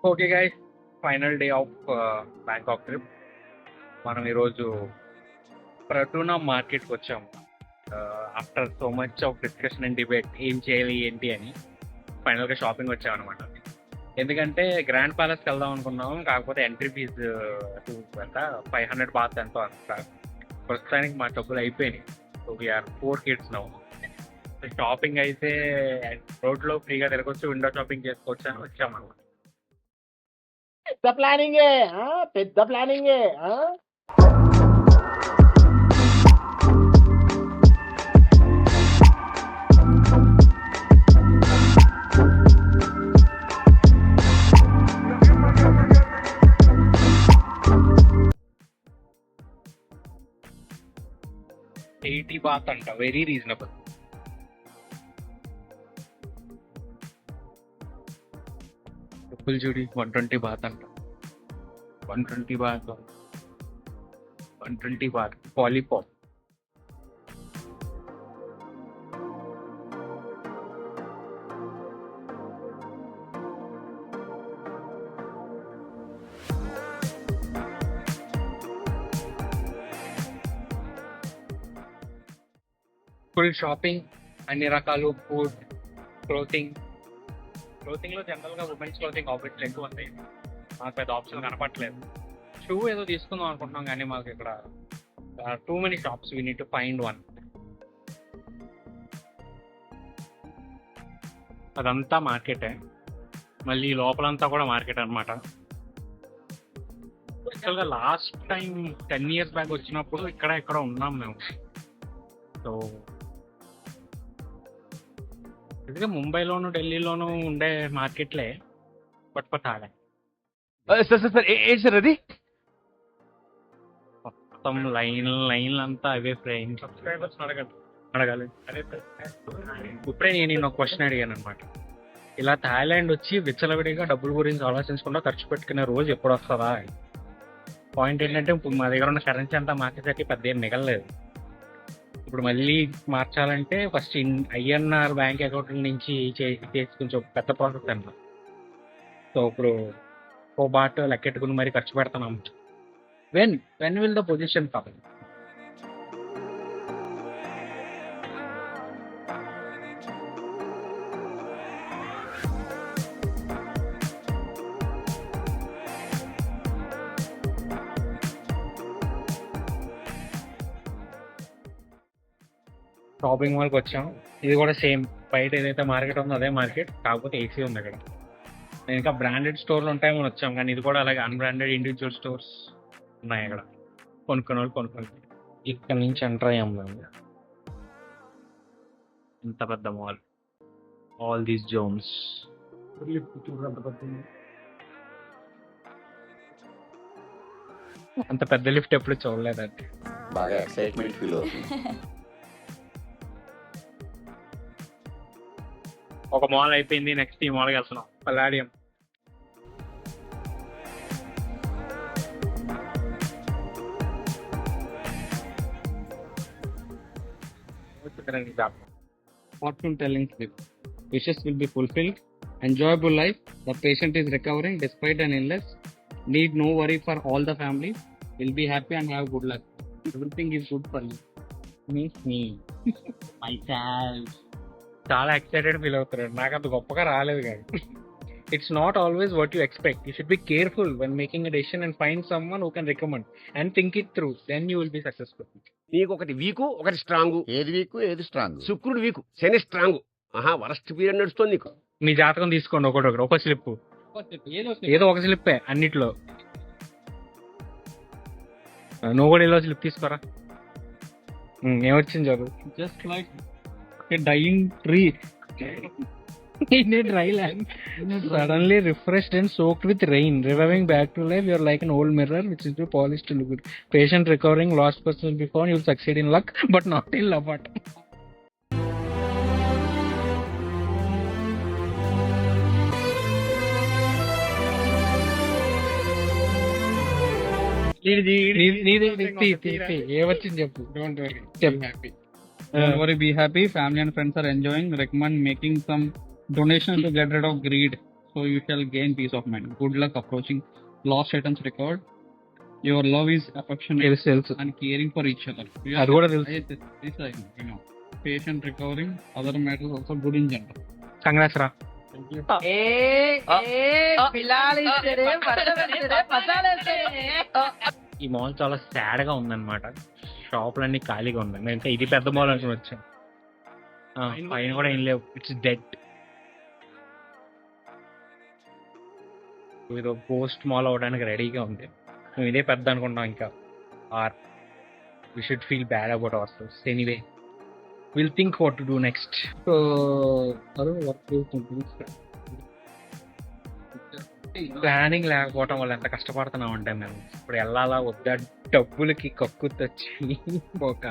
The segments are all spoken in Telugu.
Okay guys, final day of Bangkok trip. మనం ఈరోజు ప్రటూనా మార్కెట్కి వచ్చాము. After so much of discussion and debate ఏం చేయాలి ఏంటి అని ఫైనల్గా షాపింగ్ వచ్చామన్నమాట. ఎందుకంటే గ్రాండ్ ప్యాలెస్కి వెళ్దాం అనుకున్నాము, కాకపోతే ఎంట్రీ ఫీజు ఎంత 500 బాత్ ఎంతో అంత. ప్రస్తుతానికి మా డబ్బులు అయిపోయినాయి. So we are 4 kids now. Shopping అయితే రోడ్లో ఫ్రీగా తిరగొచ్చు, విండో షాపింగ్ చేసుకోవచ్చు అని వచ్చామన్నమాట. పెద్ద ప్లానింగే పెద్ద ప్లానింగే. $80 బాత్ అంట, వెరీ రీజనబుల్. డబ్బులు చూడి 120 బాత్ అంట. 120 బాత్, 120 బాత్ పాలీపాప్. ఫుల్ షాపింగ్, అన్ని రకాలు ఫుడ్, క్లోతింగ్ లో జనరల్గా ఉమెన్స్ క్లోతింగ్ ఆప్షన్లు ఎక్కువ ఉంటాయి. మాకు పెద్ద ఆప్షన్ కనపట్లేదు. షూ ఏదో తీసుకుందాం అనుకుంటున్నాం, కానీ మాకు ఇక్కడ too many shops, we need to find one. అదంతా మార్కెటే, మళ్ళీ లోపలంతా కూడా మార్కెట్ అనమాట. యాక్చువల్గా లాస్ట్ టైం 10 years బ్యాక్ వచ్చినప్పుడు ఇక్కడ ఉన్నాం మేము. సో ఇదిగా ముంబైలోను ఢిల్లీలోను ఉండే మార్కెట్లే, బట్ ఫర్ థాయిలాండ్ సార్ ఏంటి సార్ అది? మొత్తం లైన్లు అంతా అవే ఫ్రేమ్. సబ్స్క్రైబర్స్ అడగాలి. ఇప్పుడే నేను ఒక క్వశ్చన్ అడిగాను అనమాట. ఇలా థాయిలాండ్ వచ్చి విచ్చలవిడిగా డబ్బుల గురించి ఆలోచించకుండా ఖర్చు పెట్టుకునే రోజు ఎప్పుడు వస్తుందా? పాయింట్ ఏంటంటే, ఇప్పుడు మా దగ్గర ఉన్న కరెన్సీ అంతా మార్చేసరికి పెద్ద ఏం మిగలలేదు. ఇప్పుడు మళ్ళీ మార్చాలంటే ఫస్ట్ INR బ్యాంక్ అకౌంట్ నుంచి చేసి కొంచెం పెద్ద ప్రాసెస్ అన్నమాట. సో ఇప్పుడు ఓ బాట్ లెక్కెట్టుకుని మరి ఖర్చు పెడుతున్నాం. When will the position come? Shopping మాల్కి వచ్చాం. ఇది కూడా సేమ్, బయట ఏదైతే మార్కెట్ ఉందో అదే మార్కెట్, కాకపోతే AC ఉంది అక్కడ. నేను ఇంకా బ్రాండెడ్ స్టోర్లు ఉంటాయని వచ్చాం, కానీ ఇది కూడా అలాగే అన్బ్రాండెడ్ ఇండివిజువల్ స్టోర్స్ ఉన్నాయి అక్కడ. కొనుక్కునే వాళ్ళు కొనుక్కొని ఇక్కడ నుంచి ఎంటర్ అయ్యాం మేము. ఇంత పెద్ద మాల్, ఆల్ దీస్ జోన్స్. అంత పెద్ద లిఫ్ట్ ఎప్పుడు చూడలేదండి. బాగా ఎక్సైట్మెంట్ ఫీల్ అవుతుంది. ఒక మాల్ అయిపోయింది, నెక్స్ట్ ఈ మాల్కి వెళ్తున్నాం, Palladium. Fortune telling slip. Wishes will be fulfilled. Enjoyable life. The patient is recovering despite an illness. Need no worry for all the family. Will be happy and have good luck. Everything is good for you. Means me. Myself. చాలా ఎక్సైటెడ్ ఫీల్ అవుతున్నాడు. నాకు అంత గొప్పగా రాలేదు కానీ. It's not always what you expect. You should be careful when making a decision and find someone who can recommend and think it through. Then you will be successful. నీకు ఒకటి వీకు, ఒకటి స్ట్రాంగ్. ఏది వీక్ ఏది స్ట్రాంగ్? శుక్రుడు వీకు, శని స్ట్రాంగ్. వరస్ట్ పీరియడ్ నడుస్తుంది నీకు. మీ జాతకం తీసుకోండి, ఒక స్లిప్, ఏదో ఒక స్లిప్పే అన్నిట్లో. నువ్వు కూడా ఏదో స్లిప్ తీసుకోరా. ఏమొచ్చింది చదువు? Just like dying tree in a dry land, suddenly refreshed and soaked with rain, reviving back to life. You are like an old mirror which is too polished to look good. Patient recovering, lost person will be found. You will succeed in luck but not in love. ఏమొచ్చింది చెప్పు. Don't worry, be happy. Don't worry, be happy. Family and friends are enjoying. Recommend making some donation to get rid of greed. So you shall gain peace of mind. Good luck approaching lost items recovered. Your love is affectionate తెలుసు and caring for each other. You అది కూడా తెలుసు. Yes, yes, I know. Patient recovering. Other matters also good in general. Congrats రా. ఈ మాల్ చాలా సాడ్ గా ఉందన్నమాట. షాపులన్నీ ఖాళీగా ఉన్నాయి. నేను ఇంకా ఇది పెద్ద మాల్ అనుకుని వచ్చాను. పైన కూడా ఏం లేవు. It's dead. ఇది పోస్ట్ మాల్ అవడానికి రెడీగా ఉంది. మేము ఇదే పెద్ద అనుకుంటాం ఇంకా. Are we should feel bad about our sales. Anyway will think what to do next. So planning లేకపోవటం వల్ల ఎంత కష్టపడుతున్నాం అంటే మేము ఇప్పుడు వెళ్ళాలా వద్దా డబ్బులకి కక్కు తెచ్చి ఒక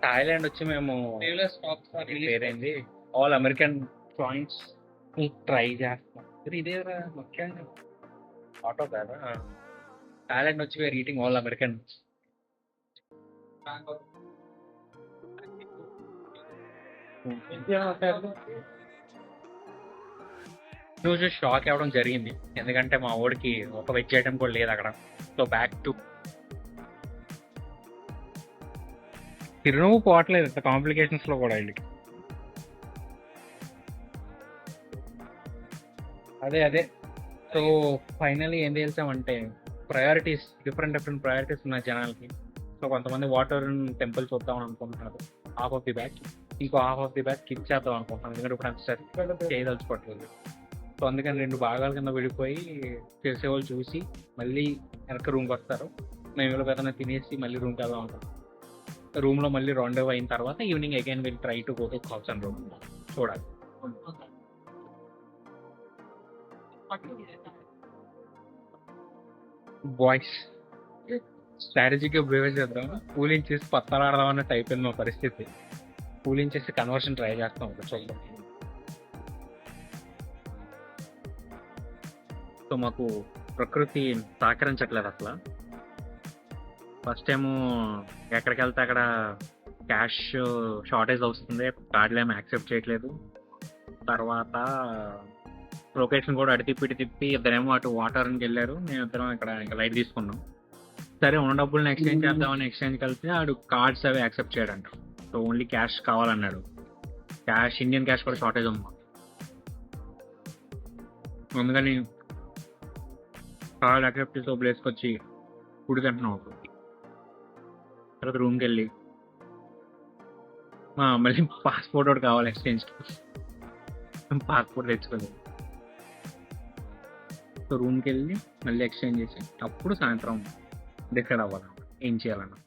థాయిలాండ్ వచ్చి మేము పేరేంది ఆల్ అమెరికన్ జాయింట్స్ ట్రై చేస్తాం. ఇదే ముఖ్యంగా ఆటో కదా. థాయిలాండ్ వచ్చి వేర్ ఈటింగ్ ఆల్ అమెరికన్. రోజు షాక్ అవ్వడం జరిగింది ఎందుకంటే మా ఓడికి ఒక వెజ్ ఐటమ్ కూడా లేదు అక్కడ. సో బ్యాక్ టు తిరునవ్వు పోవట్లేదు ఇంత కాంప్లికేషన్స్ లో కూడా వీళ్ళకి. అదే సో ఫైనల్లీ ఏం తెలిసామంటే ప్రయారిటీస్ డిఫరెంట్ ప్రయారిటీస్ ఉన్నాయి జనాలకి. సో కొంతమంది వాటర్ టెంపుల్ చూద్దామని అనుకుంటున్నారు హాఫ్ ఆఫ్ ది బ్యాక్. ఇంకో half of the back kick చేద్దాం అనుకుంటున్నాను ఎందుకంటే ఇప్పుడు అంత చేయదలుచుకోవట్లేదు. సో అందుకని 2 భాగాల కింద విడిపోయి చేసేవాళ్ళు చూసి మళ్ళీ వెనక రూమ్కి వస్తారు. మేము ఇలా పెద్దన తినేసి మళ్ళీ రూమ్కి వెళ్దాం అనుకుంటాం. రూమ్లో మళ్ళీ రెండవ అయిన తర్వాత evening again will try to go to Carlson room చూడాలి. బాయ్స్ స్ట్రాటజీగా బిహేవ్ చేద్దాం. కూలింగ్ చేసి పత్తాలు ఆడదాం అన్నట్టు అయిపోయింది మా పరిస్థితి. కూలింగ్ చేసి కన్వర్షన్ ట్రై చేస్తాం ఒక చూద్దాం. సో మాకు ప్రకృతి సహకరించట్లేదు అసలు. ఫస్ట్ టైము ఎక్కడికి వెళ్తే అక్కడ క్యాష్ షార్టేజ్ వస్తుంది. కార్డులు ఏమో యాక్సెప్ట్ చేయట్లేదు. తర్వాత లొకేషన్ కూడా అటు తిప్పి ఇద్దరేమో అటు వాటర్కి వెళ్ళారు. మేము ఇద్దరం ఇక్కడ ఇంకా లైట్ తీసుకున్నాం. సరే ఉన్న డబ్బులను ఎక్స్చేంజ్ చేద్దామని ఎక్స్చేంజ్ కలిపితే ఆడు కార్డ్స్ అవి యాక్సెప్ట్ చేయడంట. సో ఓన్లీ క్యాష్ కావాలన్నాడు. ఇండియన్ క్యాష్ కూడా షార్టేజ్ ఉంది. అందుకని కార్డ్ యాక్సెప్ట్ చేసి ప్లేస్కి వచ్చి ఫుడ్ తింటున్నాం. తర్వాత రూమ్కి వెళ్ళి మళ్ళీ పాస్పోర్ట్ ఒకటి కావాలి ఎక్స్చేంజ్కి. పాస్పోర్ట్ తెచ్చుకోలేదు. సో రూమ్కి వెళ్ళి మళ్ళీ ఎక్స్చేంజ్ చేసి అప్పుడు సాయంత్రం డిసైడ్ అవ్వాలన్నమాట ఏం చేయాలన్నా.